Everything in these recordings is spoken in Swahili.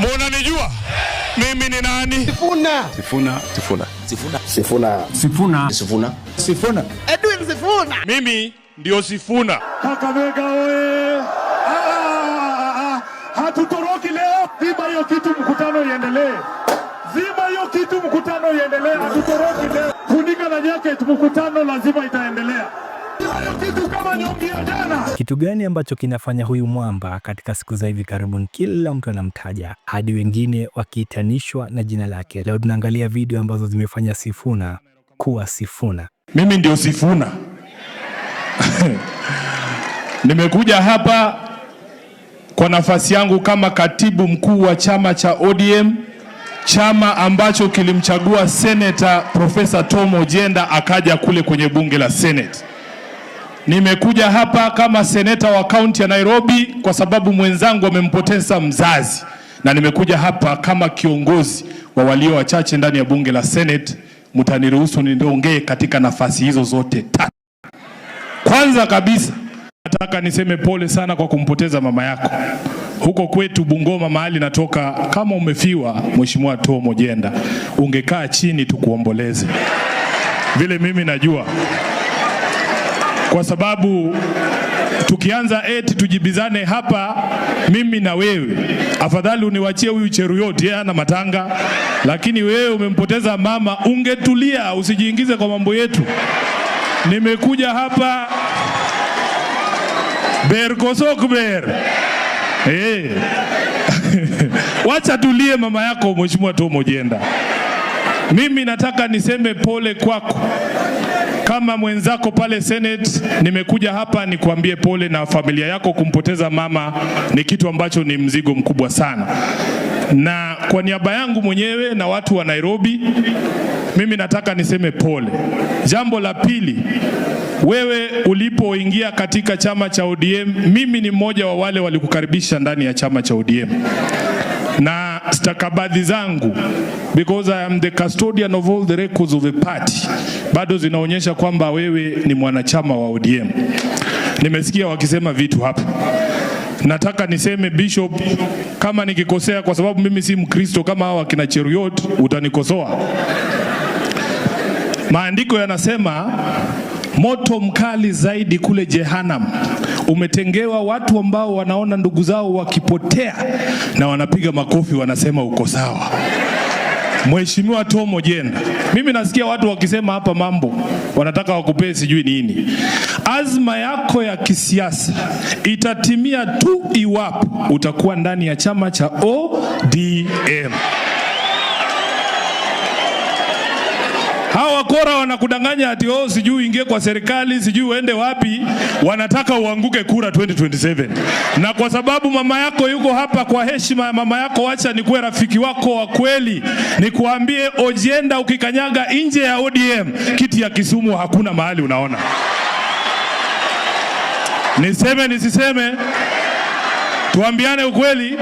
Mnanijua? Mimi ni nani? Sifuna. Sifuna. Sifuna. Sifuna. Sifuna. Sifuna. Sifuna. Sifuna. Edwin Sifuna. Mimi ndio Sifuna. Kakamega oye. Hatutoroki leo. Zima hiyo kitu, mkutano iendelee. Zima hiyo kitu, mkutano iendelee. Hatutoroki leo. Funika na jacket, mkutano lazima itaendelea. Kitu gani ambacho kinafanya huyu mwamba katika siku za hivi karibuni kila mtu anamtaja hadi wengine wakiitanishwa na jina lake? Leo tunaangalia video ambazo zimefanya Sifuna kuwa Sifuna. Mimi ndio Sifuna. Nimekuja hapa kwa nafasi yangu kama katibu mkuu wa chama cha ODM, chama ambacho kilimchagua Senator Professor Tom Ojienda akaja kule kwenye bunge la Senate. Nimekuja hapa kama seneta wa kaunti ya Nairobi kwa sababu mwenzangu amempoteza mzazi, na nimekuja hapa kama kiongozi wa walio wachache ndani ya bunge la Senate. Mtaniruhusu niongee katika nafasi hizo zote tatu. Kwanza kabisa nataka niseme pole sana kwa kumpoteza mama yako. Huko kwetu Bungoma mahali natoka, kama umefiwa Mheshimiwa Tom Ojienda, ungekaa chini tukuomboleze. Vile mimi najua, kwa sababu tukianza eti tujibizane hapa mimi na wewe, afadhali uniwachie huyu Cheruyot, yeye ana matanga, lakini wewe umempoteza mama, ungetulia usijiingize kwa mambo yetu. Nimekuja hapa berkosokber. Wacha tulie mama yako Mheshimiwa Tom Ojienda. Mimi nataka niseme pole kwako. Kama mwenzako pale Senate, nimekuja hapa nikuambie pole, na familia yako kumpoteza mama ni kitu ambacho ni mzigo mkubwa sana. Na kwa niaba yangu mwenyewe na watu wa Nairobi, mimi nataka niseme pole. Jambo la pili, wewe ulipoingia katika chama cha ODM, mimi ni mmoja wa wale walikukaribisha ndani ya chama cha ODM. Na stakabadhi zangu, because I am the custodian of all the records of the party, bado zinaonyesha kwamba wewe ni mwanachama wa ODM. Nimesikia wakisema vitu hapa. Nataka niseme Bishop, kama nikikosea, kwa sababu mimi si Mkristo kama hawa kina Cheruyot, utanikosoa. Maandiko yanasema moto mkali zaidi kule Jehanamu umetengewa watu ambao wanaona ndugu zao wakipotea na wanapiga makofi, wanasema uko sawa. Mheshimiwa Tom Ojienda, mimi nasikia watu wakisema hapa mambo, wanataka wakupee sijui nini. Azma yako ya kisiasa itatimia tu iwapo utakuwa ndani ya chama cha ODM. Hawa wakora wanakudanganya ati sijui ingie kwa serikali, sijui uende wapi, wanataka uanguke kura 2027. Na kwa sababu mama yako yuko hapa, kwa heshima ya mama yako, acha nikuwe rafiki wako wa kweli, nikuambie Ojienda, ukikanyaga nje ya ODM, kiti ya Kisumu hakuna mahali unaona. Niseme nisiseme? Tuambiane ukweli.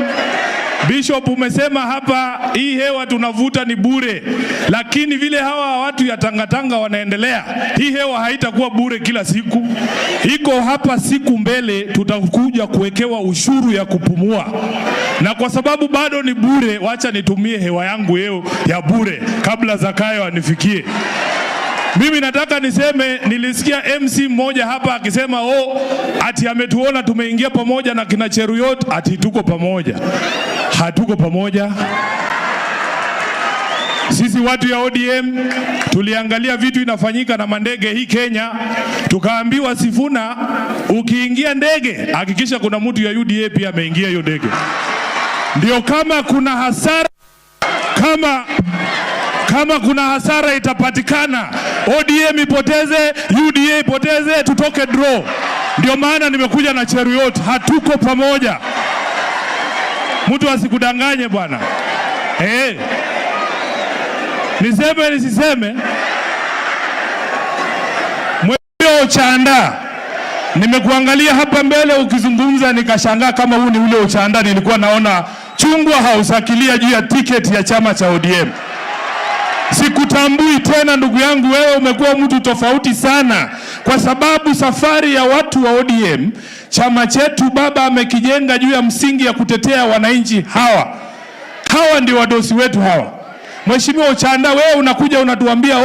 Bishop, umesema hapa hii hewa tunavuta ni bure, lakini vile hawa watu ya tangatanga wanaendelea, hii hewa haitakuwa bure kila siku. Iko hapa siku mbele tutakuja kuwekewa ushuru ya kupumua, na kwa sababu bado ni bure, wacha nitumie hewa yangu yeo ya bure kabla Zakayo anifikie. Mimi nataka niseme, nilisikia MC mmoja hapa akisema ati ametuona tumeingia pamoja na kina Cheruyot, ati tuko pamoja. Hatuko pamoja. Sisi watu ya ODM tuliangalia vitu inafanyika na mandege hii Kenya, tukaambiwa Sifuna, ukiingia ndege hakikisha kuna mtu ya UDA pia ameingia hiyo ndege. Ndio kama kuna hasara, kama kuna hasara itapatikana, ODM ipoteze, UDA ipoteze, tutoke draw. Ndio maana nimekuja na Cheruyot, hatuko pamoja. Mtu asikudanganye bwana. Niseme nisiseme? Mweo Ochanda, nimekuangalia hapa mbele ukizungumza nikashangaa kama huu ni ule Ochanda nilikuwa naona chungwa hausakilia juu ya tiketi ya chama cha ODM. Sikutambui tena ndugu yangu, wewe umekuwa mtu tofauti sana, kwa sababu safari ya watu wa ODM, chama chetu baba amekijenga juu ya msingi ya kutetea wananchi hawa. hawa ndio wadosi wetu hawa. Mheshimiwa Ochanda, wewe unakuja unatuambia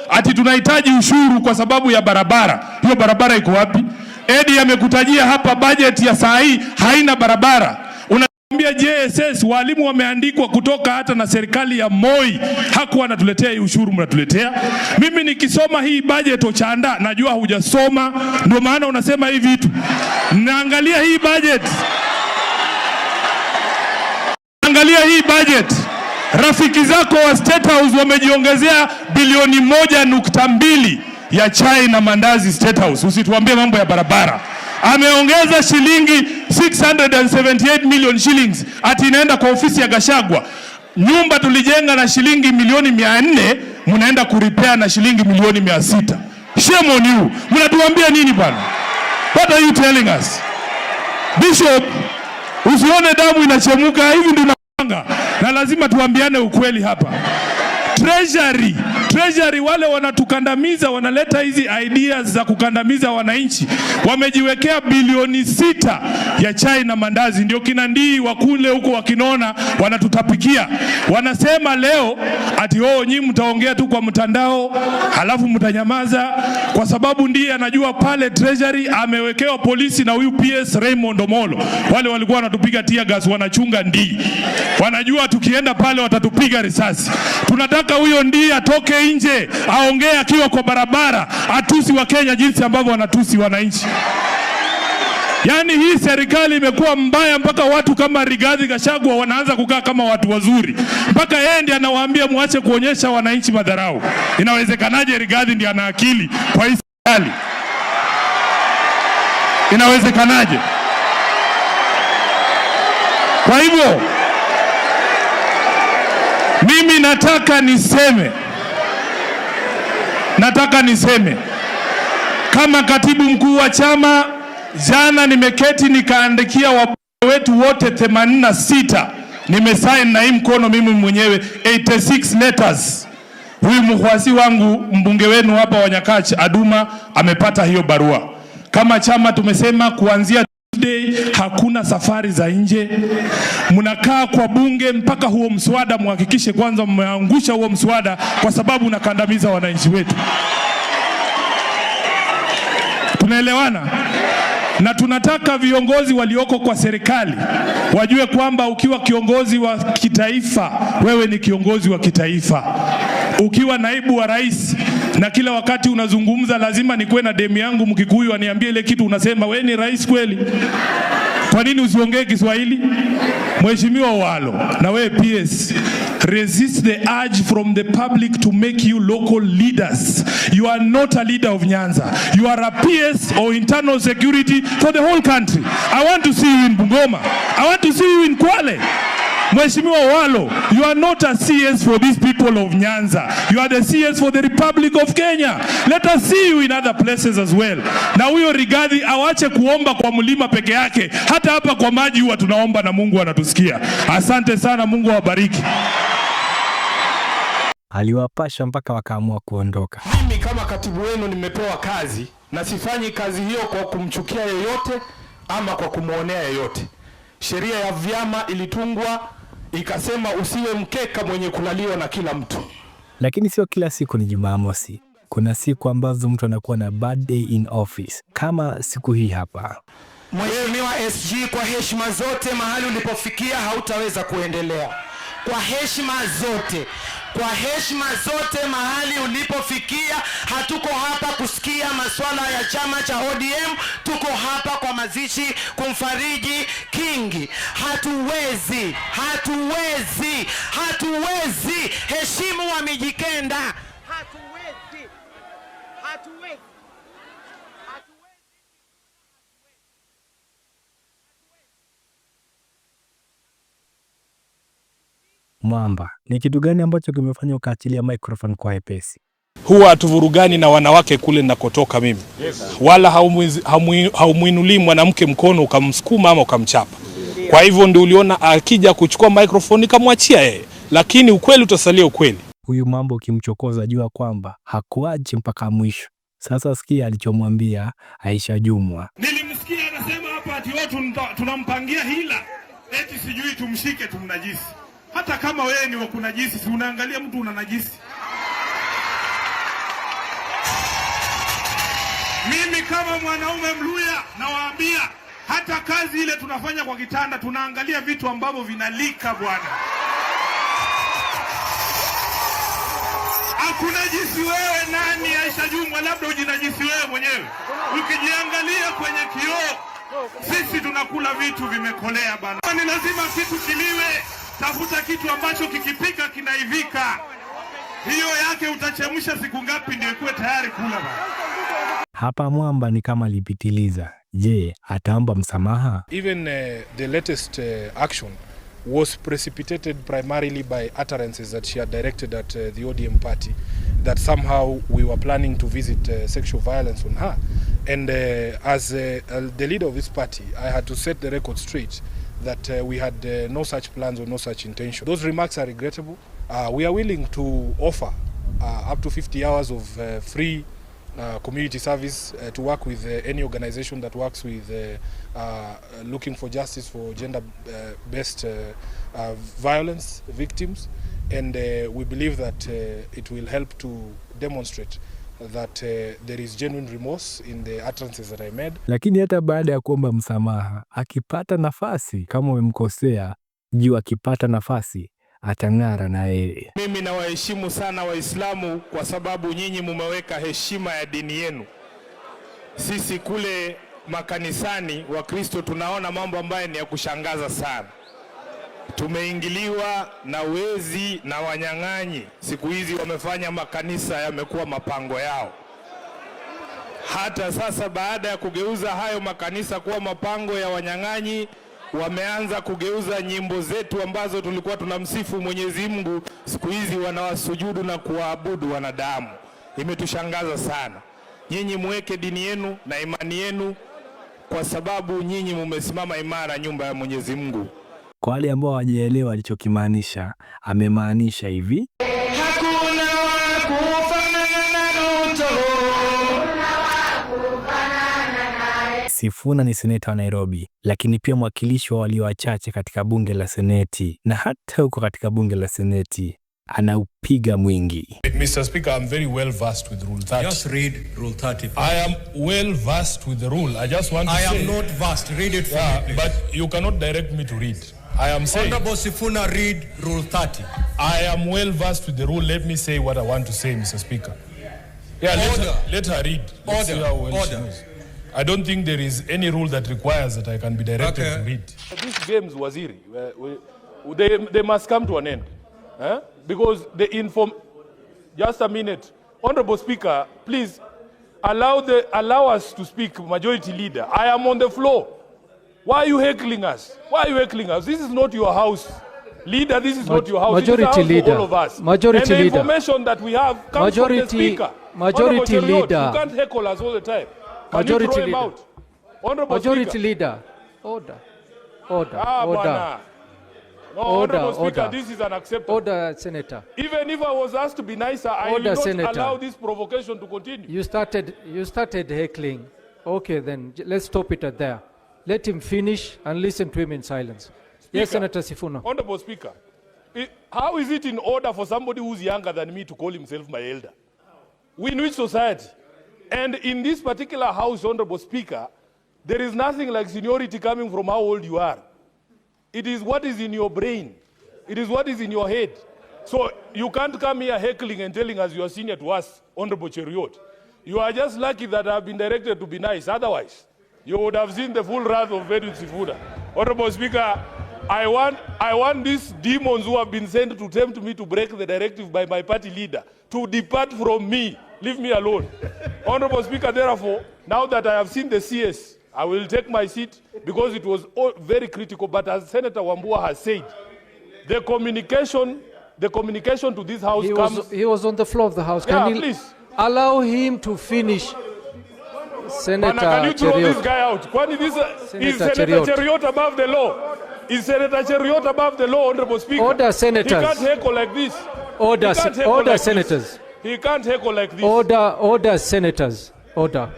ati tunahitaji ushuru kwa sababu ya barabara. Hiyo barabara iko wapi? Edi amekutajia hapa budget ya saa hii haina barabara. Unatuambia JSS walimu wameandikwa kutoka hata na serikali ya Moi. Hakuwa anatuletea hii ushuru mnatuletea. Mimi nikisoma hii budget Ochanda, najua hujasoma ndio maana unasema hivi vitu. Naangalia hii budget. Angalia hii budget. Rafiki zako wa State House wamejiongezea bilioni 1.2 ya chai na mandazi State House. Usituambie mambo ya barabara. Ameongeza shilingi 678 million shillings ati inaenda kwa ofisi ya Gashagwa. Nyumba tulijenga na shilingi milioni 400, mnaenda kuripea na shilingi milioni 600. Shame on you. Mnatuambia nini bwana? What are you telling us? Bishop, usione damu inachemuka hivi ndio na lazima tuambiane ukweli hapa. Treasury wale wanatukandamiza, wanaleta hizi ideas za kukandamiza wananchi. Wamejiwekea bilioni 6 ya chai na mandazi, ndio kina ndii wakule huko wakinona wanatutapikia. Wanasema leo ati nyinyi mtaongea tu kwa mtandao halafu mtanyamaza, kwa sababu ndiye anajua pale Treasury amewekewa polisi na huyu PS Raymond Omolo. Wale walikuwa wanatupiga tear gas wanachunga ndii. Wanajua tukienda pale watatupiga risasi. Tunataka huyo ndii atoke nje, aongee akiwa kwa barabara, atusi wa Kenya jinsi ambavyo wanatusi wananchi. Yaani hii serikali imekuwa mbaya mpaka watu kama Rigathi Gachagua wanaanza kukaa kama watu wazuri. Mpaka yeye ndiye anawaambia muache kuonyesha wananchi madharau. Inawezekanaje Rigathi ndiye ana akili kwa hii serikali? Inawezekanaje? Kwa hivyo mimi nataka niseme kama katibu mkuu wa chama, jana nimeketi nikaandikia wabunge wetu wote 86. Nimesign na hii mkono mimi mwenyewe 86 letters. Huyu mkwasi wangu mbunge wenu hapa wa Nyakach Aduma amepata hiyo barua. Kama chama tumesema kuanzia Tuesday hakuna safari za nje. Mnakaa kwa bunge mpaka huo mswada muhakikishe kwanza mmeangusha huo mswada, kwa sababu unakandamiza wananchi wetu. Tunaelewana? Na tunataka viongozi walioko kwa serikali wajue kwamba ukiwa kiongozi wa kitaifa, wewe ni kiongozi wa kitaifa. Ukiwa naibu wa rais na kila wakati unazungumza lazima nikuwe na demu yangu Mkikuyu aniambie ile kitu unasema, wewe ni rais kweli? Kwa nini usiongee Kiswahili? Mheshimiwa Walo, na wewe PS, resist the urge from the public to make you local leaders. You are not a leader of Nyanza. You are a PS or internal security for the whole country. I want to see you in Bungoma. I want to see you in Kwale. Mheshimiwa Walo, you are not a CS for these people of Nyanza. You are the CS for the Republic of Kenya. Let us see you in other places as well. Na huyo Rigathi awache kuomba kwa mlima peke yake. Hata hapa kwa maji huwa tunaomba na Mungu anatusikia. Asante sana, Mungu awabariki. Aliwapasha mpaka wakaamua kuondoka. Mimi kama katibu wenu nimepewa kazi na sifanyi kazi hiyo kwa kumchukia yeyote ama kwa kumuonea yeyote. Sheria ya vyama ilitungwa ikasema usiwe mkeka mwenye kulaliwa na kila mtu. Lakini sio kila siku ni Jumamosi. Kuna siku ambazo mtu anakuwa na bad day in office, kama siku hii hapa. Mheshimiwa SG, kwa heshima zote, mahali ulipofikia hautaweza kuendelea. Kwa heshima zote mahali ulipofikia, hatuko hapa kusikia masuala ya chama cha ODM, tuko hapa kwa mazishi kumfariji Kingi. Hatuwezi heshimu wa Mijikenda. Hatuwezi. Mwamba, ni kitu gani ambacho kimefanya ukaachilia microphone kwa hepesi? Huwa hatuvurugani na wanawake kule nakotoka mimi. Wala haumuinulii mwanamke mkono ukamsukuma ama ukamchapa. Kwa hivyo ndio uliona akija kuchukua microphone nikamwachia yeye. Lakini ukweli utasalia ukweli. Huyu Mwamba ukimchokoza jua kwamba hakuachi mpaka mwisho. Sasa sikia alichomwambia Aisha Jumwa. Nilimsikia anasema hapa ati watu tunampangia hila. Eti sijui tumshike tumnajisi. Hata kama wewe ni wakunajisi, si unaangalia mtu unanajisi. Mimi kama mwanaume Mluya nawaambia, hata kazi ile tunafanya kwa kitanda tunaangalia vitu ambavyo vinalika bwana. Hakunajisi wewe nani Aisha Jumwa, labda ujinajisi wewe mwenyewe. Ukijiangalia kwenye kioo, sisi tunakula vitu vimekolea bana. Ni lazima kitu kiliwe, tafuta kitu ambacho kikipika kinaivika. Hiyo yake utachemsha siku ngapi ndio ikuwe tayari kula bana. Hapa mwamba ni kama lipitiliza. Je, ataomba msamaha? Even the latest action was precipitated primarily by utterances that she had directed at the ODM party, that somehow we were planning to visit sexual violence on her. And as the leader of this party, I had to set the record straight that we had no such plans or no such intention. Those remarks are regrettable. We are willing to offer up to 50 hours of free community service to work with any organization that works with looking for justice for gender-based violence victims, and we believe that it will help to demonstrate that there is genuine remorse in the utterances that I made. Lakini hata baada ya kuomba msamaha, akipata nafasi, kama umemkosea, juu akipata nafasi atang'ara na yeye. Mimi nawaheshimu sana Waislamu kwa sababu nyinyi mumeweka heshima ya dini yenu. Sisi kule makanisani wa Kristo tunaona mambo ambayo ni ya kushangaza sana. Tumeingiliwa na wezi na wanyang'anyi. Siku hizi wamefanya makanisa yamekuwa mapango yao. Hata sasa baada ya kugeuza hayo makanisa kuwa mapango ya wanyang'anyi, wameanza kugeuza nyimbo zetu ambazo tulikuwa tunamsifu Mwenyezi Mungu, siku hizi wanawasujudu na kuwaabudu wanadamu. Imetushangaza sana. Nyinyi muweke dini yenu na imani yenu, kwa sababu nyinyi mumesimama imara nyumba ya Mwenyezi Mungu. Kwa wale ambao hawajaelewa alichokimaanisha, amemaanisha hivi: Hakuna wakufanana na Ruto. Sifuna ni seneta wa Nairobi, lakini pia mwakilishi wa walio wachache katika bunge la seneti, na hata huko katika bunge la seneti anaupiga mwingi. Mr. Speaker, I'm very well versed with Rule 30. Just read Rule 30. I am well versed with the rule. I just want to say... I am not versed. Read it for me, please. But you cannot direct me to read. I am saying... Honorable Sifuna, read Rule 30. I am well versed with the rule. Let me say what I want to say, Mr. Speaker. Yeah, let her read. Let's see how well she knows. I don't think there is any rule that requires that I can be directed to read. These games, Waziri, they must come to an end. Because just a minute. Honorable Speaker, please allow us to speak, Majority Leader. I am on the floor. Why are you heckling us? Why are you heckling us? This is not your house. Leader, this is not your house. Majority this is the house Leader. For all of us. Majority and the Leader. information that we have comes from the Speaker. Majority Leader. You can't heckle us all the time. Can Majority you throw him Leader. out? Honorable Majority Speaker. Leader. Order. Order. Order. Order. No, Order. Honorable Speaker, Order. this is unacceptable. Order, Senator. Even if I was asked to be nicer, I will not allow this provocation to continue. You started heckling. Okay, then let's stop it at there. Let him finish and listen to him in silence. Speaker, yes, Senator Sifuna. Honorable Speaker, how is it in order for somebody who's younger than me to call himself my elder? We in which society? And in this particular house, Honorable Speaker, there is nothing like seniority coming from how old you are. It is what is in your brain. It is what is in your head. So you can't come here heckling and telling us you are senior to us, Honorable Cheriot. You are just lucky that I have been directed to be nice. Otherwise, you would have seen the full wrath of Edwin Sifuna. Honorable Speaker, I want these demons who have been sent to tempt me to break the directive by my party leader to depart from me. Leave me alone. Honorable Speaker, therefore, now that I have seen the CS, I will take my seat because it was very critical. But as Senator Wambua has said, the communication to this house He was on the floor of the house. Can you please allow him to finish? Senator can you throw Cheriot. this guy out? Is Senator Cheriot. Cheriot above the law? Is Senator Cheriot above the law, Honorable Speaker? Order, Senators. He can't heckle like this. Order, Senators. This. He can't heckle like this. Order, Senators. Order.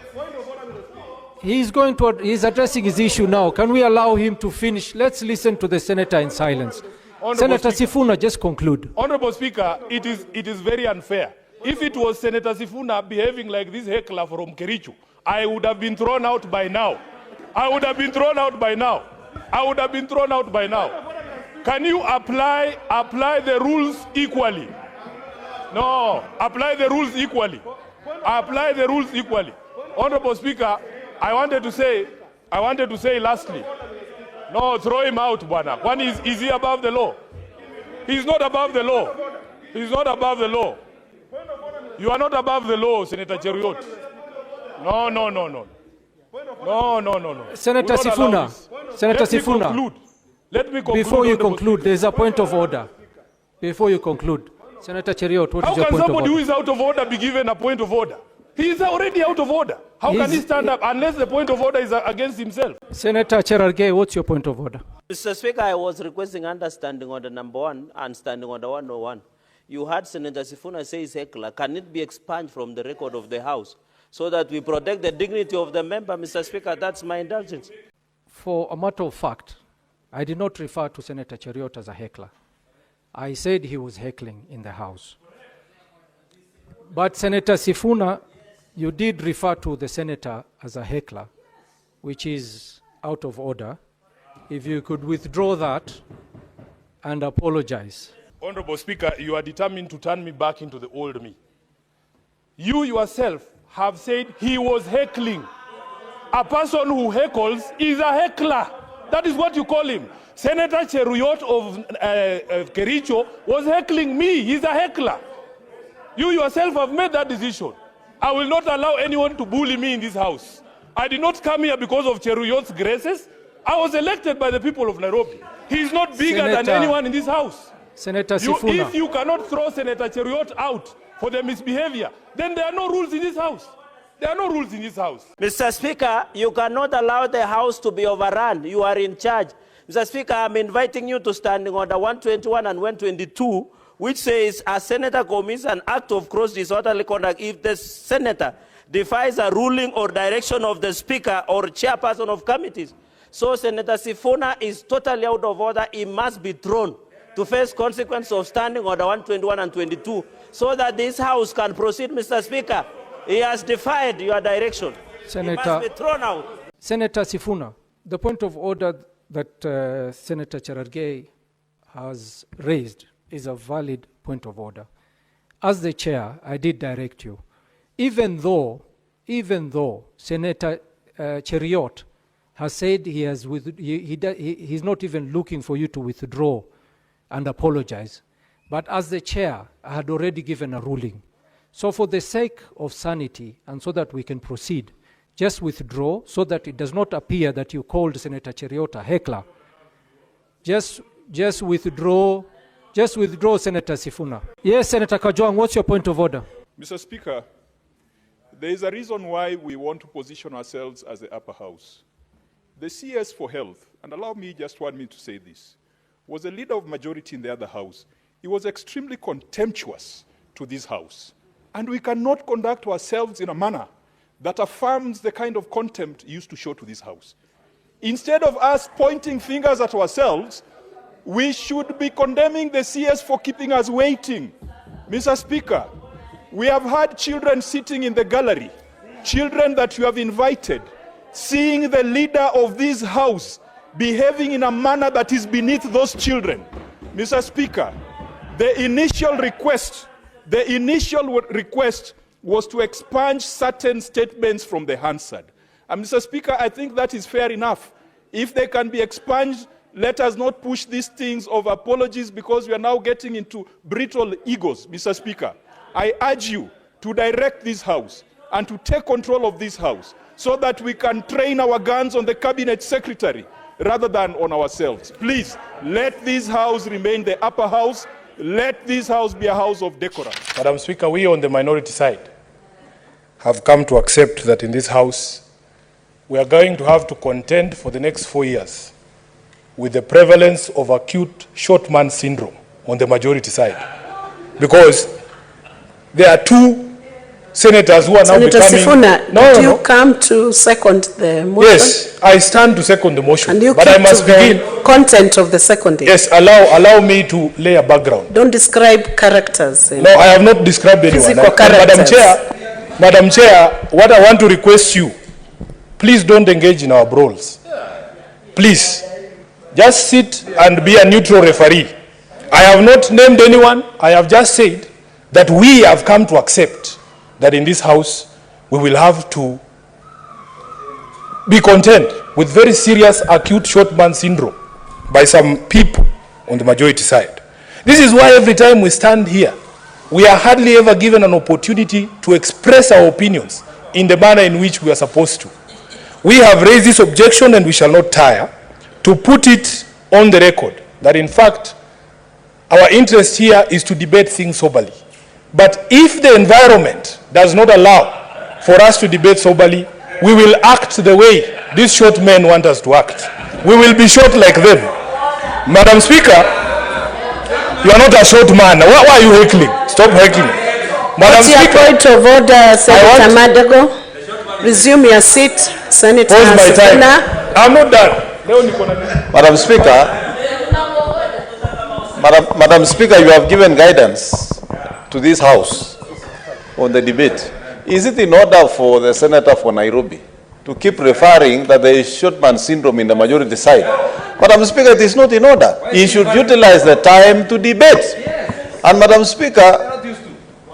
He's addressing his issue now. Can we allow him to finish? Let's listen to the Senator in silence. Senator Sifuna, just conclude. Honorable Speaker, it is very unfair. If it was Senator Sifuna behaving like this heckler from Kericho, I would have been thrown out by now. I would have been thrown out by now. I would have been thrown out by now. Can you apply the rules equally? No, apply the rules equally. Apply the rules equally. Honorable Speaker, I wanted to say lastly, no, throw him out, Bwana. One is he above the law? He's not above the law. He's not above the law. You are not above the law, Senator Cheruiyot. No. No. Senator Sifuna, Senator Sifuna. Let me conclude. Before you conclude, there's a point of order. Before you conclude, Senator Cheruiyot, what is your point of order? How can somebody who is out of order be given a point of order? He is already out of order. How can he stand up unless the point of order is against himself? Senator Cherargei, what's your point of order? Mr. Speaker, I was requesting understanding on the number 1 and standing on the 101. You heard Senator Sifuna say his heckler. Can it be expunged from the record of the House so that we protect the dignity of the member, Mr. Speaker? That's my indulgence. For a matter of fact, I did not refer to Senator Cheruiyot as a heckler. I said he was heckling in the House. But Senator Sifuna, you did refer to the senator as a heckler, which is out of order. If you could withdraw that and apologize. Honorable Speaker, you are determined to turn me back into the old me. You yourself have said he was heckling. A person who heckles is a heckler. That is what you call him. Senator Cheruiyot of Kericho was heckling me. He's a heckler. You yourself have made that decision. I will not allow anyone to bully me in this house. I did not come here because of Cheruiyot's graces. I was elected by the people of Nairobi. He is not bigger than anyone in this house. Senator Sifuna. If you cannot throw Senator Cheruiyot out for the misbehavior, then there are no rules in this house. There are no rules in this house. Mr. Speaker, you cannot allow the House to be overrun. You are in charge. Mr. Speaker, I'm inviting you to standing order 121 and 122, which says a senator commits an act of gross disorderly conduct if the senator defies a ruling or direction of the speaker or chairperson of committees. So Senator Sifuna is totally out of order. He must be thrown to face consequence of standing order 121 and 22 so that this House can proceed, Mr. Speaker. He has defied your direction. Senator, he must be thrown out. Senator Sifuna, the point of order that Senator Cherargei has raised is a valid point of order. As the chair, I did direct you. Even though Senator Cheruiyot has said he's not even looking for you to withdraw and apologize, but as the chair, I had already given a ruling. So for the sake of sanity and so that we can proceed, just withdraw so that it does not appear that you called Senator Cheruiyot a heckler. Just withdraw. Just withdraw, Senator Sifuna. Yes, Senator Kajwang, what's your point of order? Mr. Speaker, there is a reason why we want to position ourselves as the upper house. The CS for Health, and allow me just 1 minute to say this, was a leader of majority in the other house. He was extremely contemptuous to this house. And we cannot conduct ourselves in a manner that affirms the kind of contempt he used to show to this house. Instead of us pointing fingers at ourselves, we should be condemning the CS for keeping us waiting. Mr. Speaker, we have had children sitting in the gallery, children that you have invited, seeing the leader of this house behaving in a manner that is beneath those children. Mr. Speaker, the initial request was to expunge certain statements from the Hansard. And Mr. Speaker, I think that is fair enough. If they can be expunged, let us not push these things of apologies because we are now getting into brittle egos, Mr. Speaker. I urge you to direct this House and to take control of this House so that we can train our guns on the Cabinet Secretary rather than on ourselves. Please, let this House remain the upper house. Let this House be a house of decorum. Madam Speaker, we on the minority side have come to accept that in this House we are going to have to contend for the next 4 years with the prevalence of acute short man syndrome on the majority side. Because there are two senators who are now Senator becoming... Sifuna, did you come to second the motion? Yes, I stand to second the motion. And you but I must begin... the content of the seconding? Yes, allow me to lay a background. Don't describe characters. No, I have not described anyone. Physical characters. Madam Chair, what I want to request you, please don't engage in our brawls. Please, just sit and be a neutral referee. I have not named anyone. I have just said that we have come to accept that in this house we will have to be content with very serious acute short man syndrome by some people on the majority side. This is why every time we stand here, we are hardly ever given an opportunity to express our opinions in the manner in which we are supposed to. We have raised this objection and we shall not tire to put it on the record that in fact our interest here is to debate things soberly. But if the environment does not allow for us to debate soberly, we will act the way these short men want us to act. We will be short like them. Madam Speaker, you are not a short man. Why are you heckling? Stop heckling. What's your point of order, Senator Madego? Resume your seat, Senator Sifuna. I'm not done. Madam Speaker, you have given guidance to this House on the debate. Is it in order for the Senator for Nairobi to keep referring that there is shortman syndrome in the majority side? Madam Speaker, it is not in order. He should utilize the time to debate. And Madam Speaker,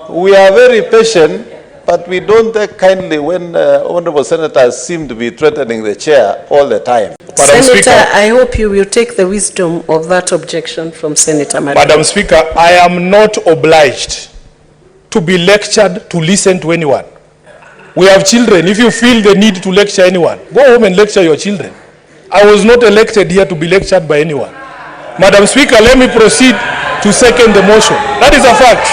we are very patient, but we don't take kindly when honorable senators seem to be threatening the chair all the time. Senator, I hope you will take the wisdom of that objection from Senator Madego. Madam Speaker, I am not obliged to be lectured to listen to anyone. We have children. If you feel the need to lecture anyone, go home and lecture your children. I was not elected here to be lectured by anyone. Madam Speaker, let me proceed to second the motion. That is a fact.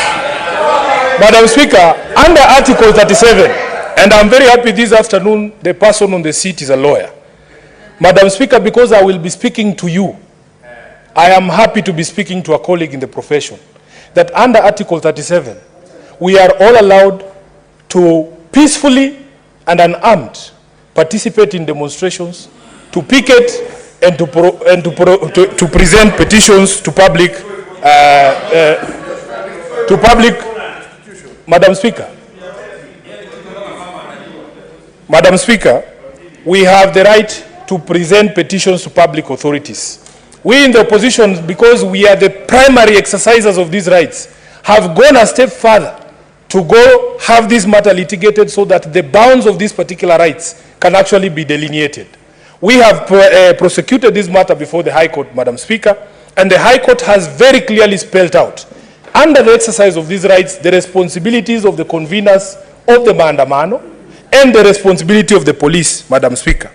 Madam Speaker, under Article 37, and I'm very happy this afternoon the person on the seat is a lawyer. Madam Speaker, because I will be speaking to you, I am happy to be speaking to a colleague in the profession, that under Article 37, we are all allowed to peacefully and unarmed participate in demonstrations, to picket, and to present petitions to public, Madam Speaker, we have the right to present petitions to public authorities. We in the opposition, because we are the primary exercisers of these rights, have gone a step further to go have this matter litigated so that the bounds of these particular rights can actually be delineated. We have prosecuted this matter before the High Court, Madam Speaker, and the High Court has very clearly spelled out, under the exercise of these rights, the responsibilities of the conveners of the maandamano and the responsibility of the police, Madam Speaker.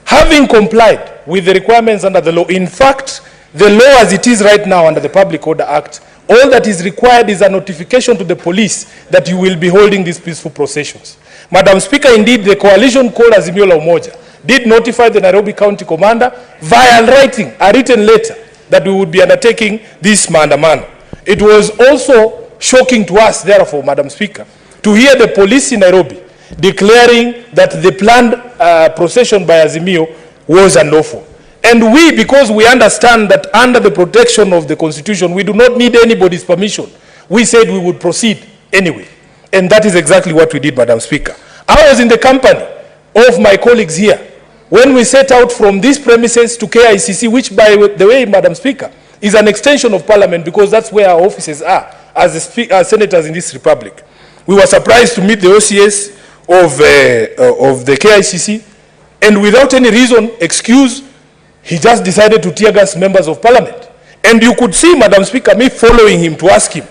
Having complied with the requirements under the law, in fact, the law as it is right now under the Public Order Act, all that is required is a notification to the police that you will be holding these peaceful processions. Madam Speaker, indeed, the coalition called Azimio la Umoja did notify the Nairobi County Commander via writing, a written letter, that we would be undertaking this maandamano. It was also shocking to us, therefore, Madam Speaker, to hear the police in Nairobi declaring that the planned procession by Azimio was unlawful. And we, because we understand that under the protection of the Constitution, we do not need anybody's permission, we said we would proceed anyway. And that is exactly what we did, Madam Speaker. I was in the company of my colleagues here when we set out from these premises to KICC, which, by the way, Madam Speaker, is an extension of Parliament, because that's where our offices are as senators in this republic. We were surprised to meet the OCS of the KICC, and without any reason, excuse, he just decided to tear gas members of Parliament. And you could see, Madam Speaker, me following him to ask him,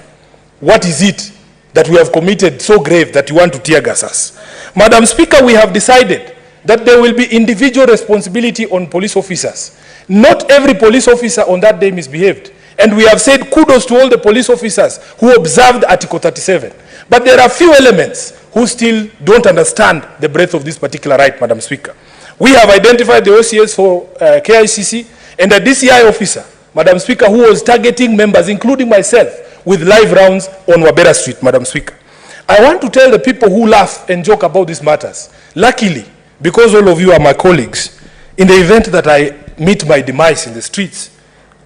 what is it that we have committed so grave that you want to tear gas us? Madam Speaker, we have decided that there will be individual responsibility on police officers. Not every police officer on that day misbehaved. And we have said kudos to all the police officers who observed Article 37. But there are few elements who still don't understand the breadth of this particular right, Madam Speaker. We have identified the OCS for KICC and a DCI officer, Madam Speaker, who was targeting members, including myself, with live rounds on Wabera Street, Madam Speaker. I want to tell the people who laugh and joke about these matters, luckily, because all of you are my colleagues, in the event that I meet my demise in the streets,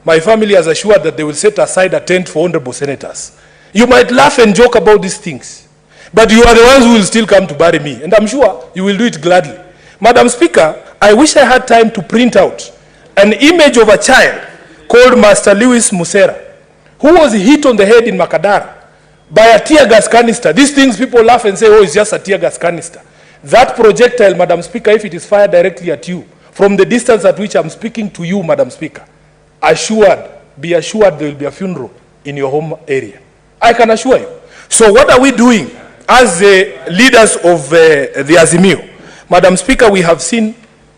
my family has assured that they will set aside a tent for honorable senators. You might laugh and joke about these things, but you are the ones who will still come to bury me, and I'm sure you will do it gladly. Madam Speaker, I wish I had time to print out an image of a child called Master Lewis Musera, who was hit on the head in Makadara by a tear gas canister. These things people laugh and say, oh, it's just a tear gas canister. That projectile, Madam Speaker, if it is fired directly at you, from the distance at which I'm speaking to you, Madam Speaker, be assured there will be a funeral in your home area. I can assure you. So what are we doing as the leaders of the Azimio? Madam Speaker, we have seen,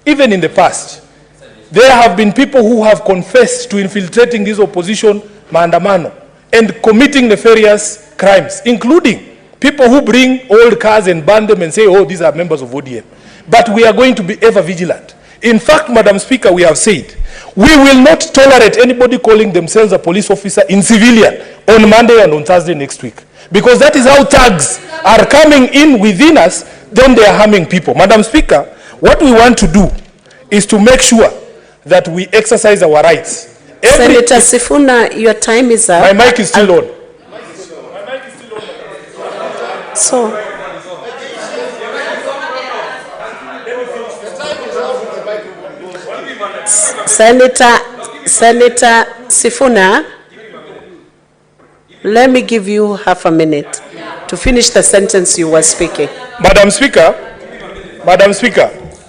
even in the past, there have been people who have confessed to infiltrating this opposition maandamano and committing nefarious crimes, including people who bring old cars and burn them and say, oh, these are members of ODM. But we are going to be ever vigilant. In fact, Madam Speaker, we have said, we will not tolerate anybody calling themselves a police officer in civilian on Monday and on Thursday next week. Because that is how thugs are coming in within us, then they are harming people. Madam Speaker, what we want to do is to make sure that we exercise our rights. Senator Sifuna, your time is up. My mic is still on. So, Senator Sifuna, let me give you half a minute to finish the sentence you were speaking. Madam Speaker,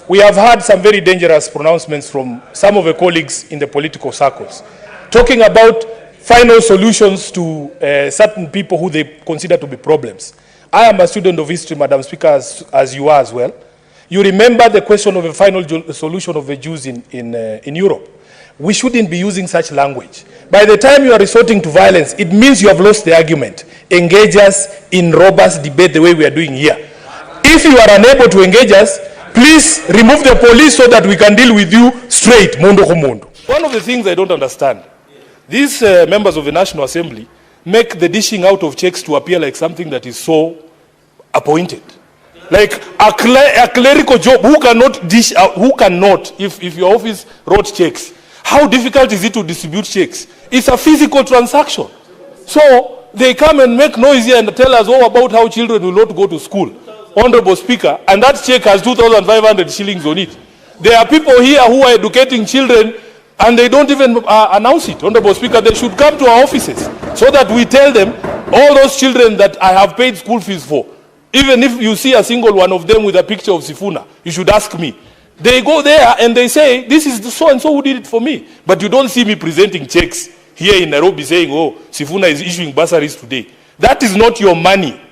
we have had some very dangerous pronouncements from some of the colleagues in the political circles, talking about final solutions to certain people who they consider to be problems. I am a student of history, Madam Speaker, as you are as well. You remember the question of a final solution of the Jews in Europe. We shouldn't be using such language. By the time you are resorting to violence, it means you have lost the argument. Engage us in robust debate the way we are doing here. If you are unable to engage us, please remove the police so that we can deal with you straight, mondo ko mondo. One of the things I don't understand, these members of the National Assembly make the dishing out of checks to appear like something that is so appointed. Like a clerical job, who cannot dish out, if your office wrote checks, how difficult is it to distribute checks? It's a physical transaction. So they come and make noise here and tell us all about how children will not go to school. Honorable Speaker, and that check has 2,500 shillings on it. There are people here who are educating children and they don't even announce it. Honorable Speaker, they should come to our offices so that we tell them all those children that I have paid school fees for. Even if you see a single one of them with a picture of Sifuna, you should ask me. They go there and they say, this is the so-and-so who did it for me. But you don't see me presenting checks here in Nairobi saying, oh, Sifuna is issuing bursaries today. That is not your money.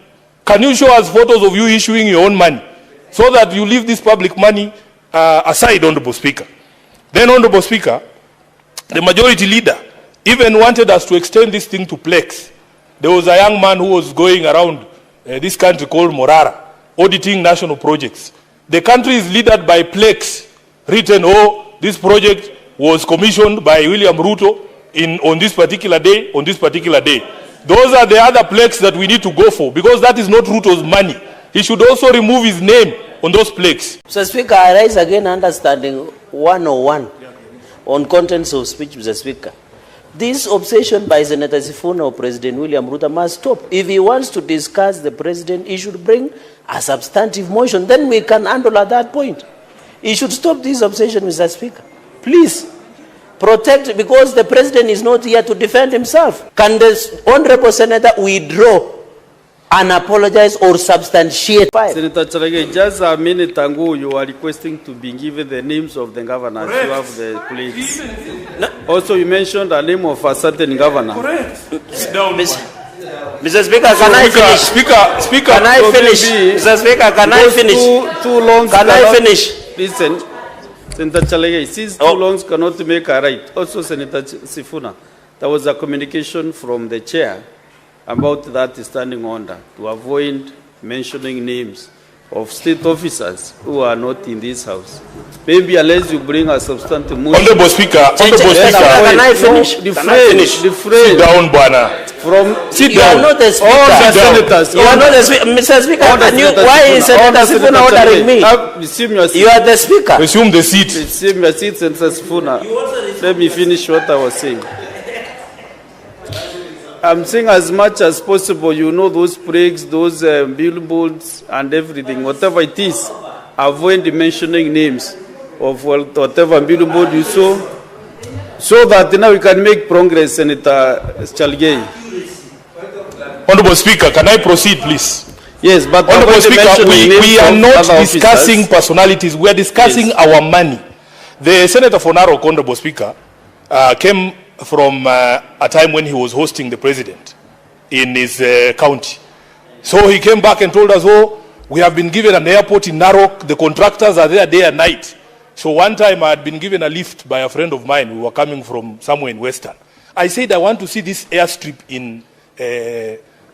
Can you show us photos of you issuing your own money so that you leave this public money aside, Honorable Speaker? Then, Honorable Speaker, the majority leader even wanted us to extend this thing to Plex. There was a young man who was going around this country called Morara, auditing national projects. The country is led by Plex, written, oh, this project was commissioned by William Ruto on this particular day, on this particular day. Those are the other Plex that we need to go for, because that is not Ruto's money. He should also remove his name on those Plex. Mr. Speaker, I rise again understanding 101 on contents of speech, Mr. Speaker. This obsession by Senator Sifuna or President William Ruto must stop. If he wants to discuss the president, he should bring a substantive motion. Then we can handle at that point. He should stop this obsession, Mr. Speaker. Please. Protect, because the president is not here to defend himself. Can the honorable senator withdraw and apologize or substantiate? Senator Charage, just a minute ago you are requesting to be given the names of the governors. Correct. You have the police. No. Also you mentioned the name of a certain governor. Correct. Mr. Speaker, can I finish? Speaker, can I finish? Mr. Speaker, can I finish? Too long. Can I finish? Listen. Senator Charage, since too long cannot make a right. Also, Senator Sifuna, there was a communication from the chair about that standing order to avoid mentioning names of state officers who are not in this house. Maybe unless you bring a substantive motion. Honorable Speaker, Can I finish? The phrase. Sit down, Bwana. You are not the speaker. All the senators. You are not the speaker. Mr. Speaker, why is Senator Sifuna ordering me? You are the speaker. Resume the seat. Resume your seat, Senator Sifuna. Let me finish what I was saying. I'm saying as much as possible, you know, those plagues, those billboards and everything, whatever it is, avoid mentioning names of whatever billboard you saw, so that now we can make progress, Senator Chalgei. Honorable Speaker, can I proceed, please? Yes, but Honorable Speaker, we are not discussing personalities. We are discussing our money. The Senator for Narok, Honorable Speaker, came from a time when he was hosting the president in his county. So he came back and told us, oh, we have been given an airport in Narok. The contractors are there day and night. So one time I had been given a lift by a friend of mine. We were coming from somewhere in Western. I said, I want to see this airstrip in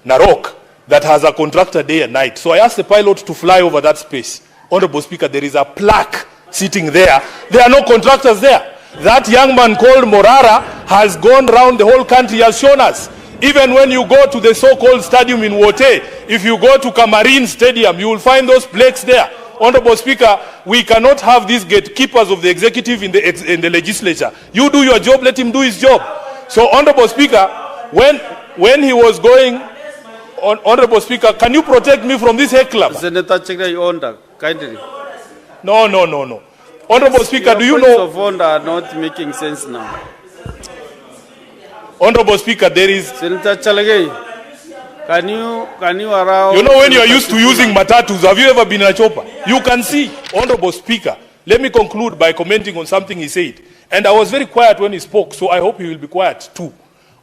Narok that has a contractor day and night. So I asked the pilot to fly over that space. Honorable Speaker, there is a plaque sitting there. There are no contractors there. That young man called Morara has gone around the whole country, has shown us. Even when you go to the so-called stadium in Wote, if you go to Kamarin Stadium, you will find those plaques there. Honorable Speaker, we cannot have these gatekeepers of the executive in the legislature. You do your job, let him do his job. So, Honorable Speaker, when he was going, Honorable Speaker, can you protect me from this heckler? Senator Chegre, order, kindly. No. Honorable Speaker, do you know? Of order are not making sense now. Honorable Speaker, there is. Senator Chalgei, can you allow? You know, when you are used to using matatus, have you ever been in a chopper? You can see, Honorable Speaker. Let me conclude by commenting on something he said. And I was very quiet when he spoke, so I hope he will be quiet too.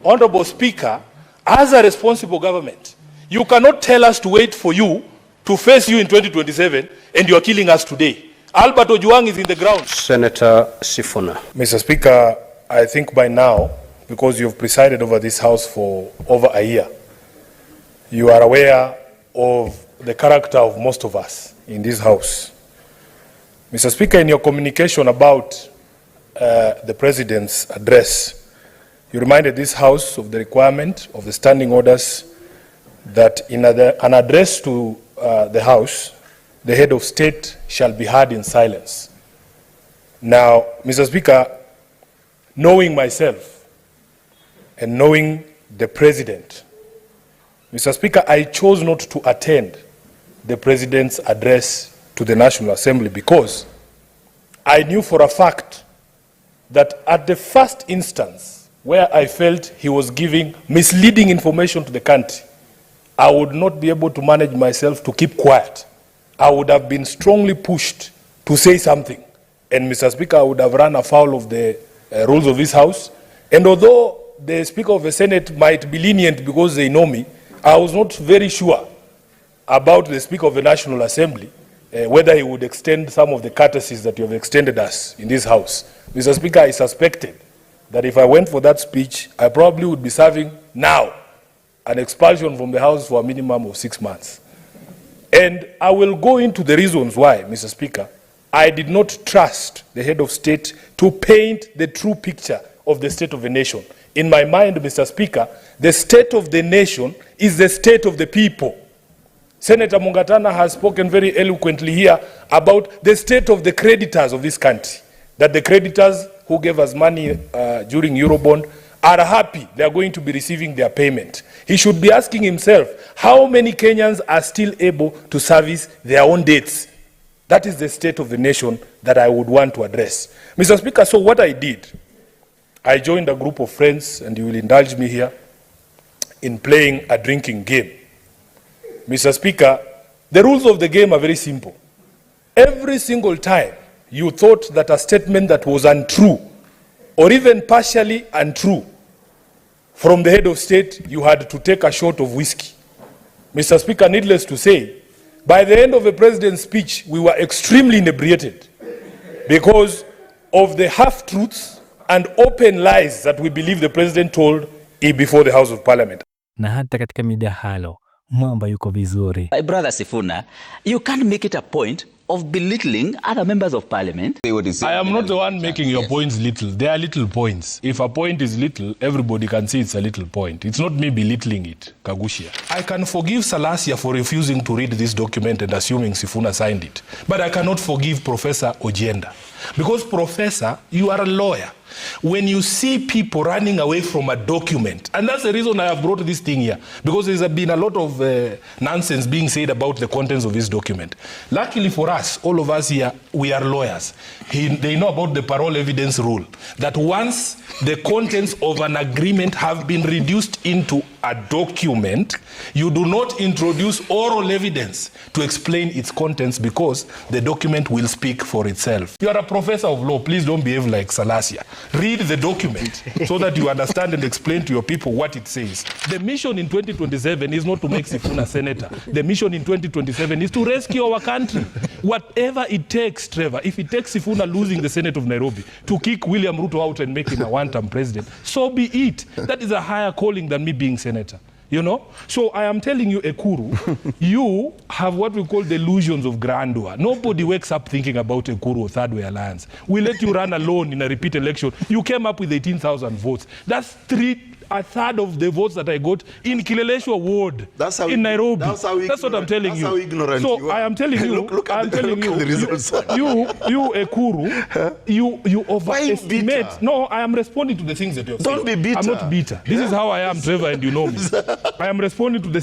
Honorable Speaker, as a responsible government, you cannot tell us to wait for you to face you in 2027, and you are killing us today. Albert Ojuang is in the ground. Senator Sifuna. Mr. Speaker, I think by now, because you've presided over this House for over a year, you are aware of the character of most of us in this House. Mr. Speaker, in your communication about the President's address, you reminded this House of the requirement of the standing orders that in an address to the House, the head of state shall be heard in silence. Now, Mr. Speaker, knowing myself and knowing the President, Mr. Speaker, I chose not to attend the President's address to the National Assembly because I knew for a fact that at the first instance where I felt he was giving misleading information to the country, I would not be able to manage myself to keep quiet. I would have been strongly pushed to say something. And Mr. Speaker, I would have run afoul of the rules of this House. And although the Speaker of the Senate might be lenient because they know me, I was not very sure about the Speaker of the National Assembly, whether he would extend some of the courtesies that you have extended us in this House. Mr. Speaker, I suspected that if I went for that speech, I probably would be serving now an expulsion from the House for a minimum of 6 months. And I will go into the reasons why, Mr. Speaker, I did not trust the head of state to paint the true picture of the state of the nation. In my mind, Mr. Speaker, the state of the nation is the state of the people. Senator Mungatana has spoken very eloquently here about the state of the creditors of this country, that the creditors who gave us money during Eurobond are happy they are going to be receiving their payment. He should be asking himself, how many Kenyans are still able to service their own debts? That is the state of the nation that I would want to address. Mr. Speaker, so what I did, I joined a group of friends, and you will indulge me here, in playing a drinking game. Mr. Speaker, the rules of the game are very simple. Every single time you thought that a statement that was untrue, or even partially untrue, from the head of state, you had to take a shot of whiskey. Mr. Speaker, needless to say, by the end of the president's speech, we were extremely inebriated because of the half-truths and open lies that we believe the president told before the House of Parliament. Na hata katika midahalo Mwamba yuko vizuri. My brother Sifuna, you can't make it a point of belittling other members of parliament. I am not the one making your points little. They are little points. If a point is little, everybody can see it's a little point. It's not me belittling it, Kagushia. I can forgive Salasia for refusing to read this document and assuming Sifuna signed it. But I cannot forgive Professor Ojenda. Because Professor, you are a lawyer. When you see people running away from a document, and that's the reason I have brought this thing here, because there's been a lot of nonsense being said about the contents of this document. Luckily for us, all of us here, we are lawyers. They know about the parole evidence rule, that once the contents of an agreement have been reduced into a document, you do not introduce oral evidence to explain its contents because the document will speak for itself. You are a professor of law, please don't behave like Salasia. Read the document so that you understand and explain to your people what it says. The mission in 2027 is not to make Sifuna senator. The mission in 2027 is to rescue our country. Whatever it takes, Trevor, if it takes Sifuna losing the Senate of Nairobi to kick William Ruto out and make him a one-term president, so be it. That is a higher calling than me being senator. You know? So I am telling you, Ekuru, you have what we call delusions of grandeur. Nobody wakes up thinking about Ekuru or Third Way Alliance. We let you run alone in a repeat election. You came up with 18,000 votes. That's a third of the votes that I got in Kileleshwa ward in Nairobi. That's what I'm telling you. How ignorant so you are. I am telling you, look at the results. you Ekuru, you overestimate. No, I am responding to the things that you're saying. Don't be bitter. I'm not bitter. This is how I am, Trevor, and you know me. I am responding to the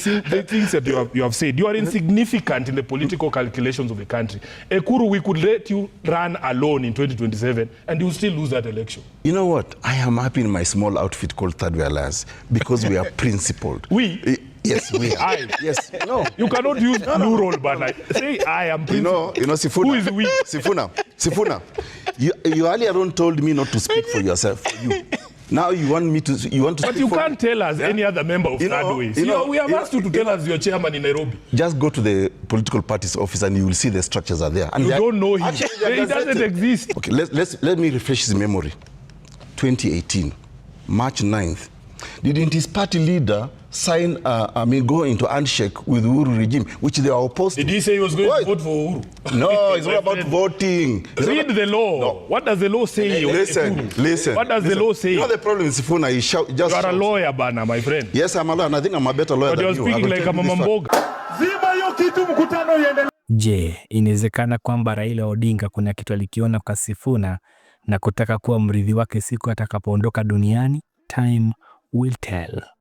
things that you have said. You are insignificant in the political calculations of the country. Ekuru, we could let you run alone in 2027 and you will still lose that election. You know what? I am happy in my small outfit called Third Way Alliance because we are principled. We? Yes, we are. I? Yes. No. You cannot use plural, but like, say I am principled. You know, Sifuna. Who is we? Sifuna. You earlier on told me not to speak for yourself, for you. Now you want me to But you can't tell us any other member of Third Way. We have asked you to tell us your chairman in Nairobi. Just go to the political party's office and you will see the structures are there. And you don't know him. He doesn't exist. Okay, let me refresh his memory. 2018, March 9th. Didn't his party leader sign, go into handshake with Uhuru regime, which they are opposed to? Did he say he was going to vote for Uhuru? No, it's not about voting. Read the law. No. What does the law say? Listen. What does the law say? You know the problem is Sifuna, you are a lawyer, Bana, my friend. Yes, I'm a lawyer, and I think I'm a better lawyer than you. But you're speaking like a mamamboga. Je, inawezekana kwamba Raila Odinga kuna kitu alikiona kwa Sifuna na kutaka kuwa mrithi wake siku atakapoondoka duniani? Time will tell.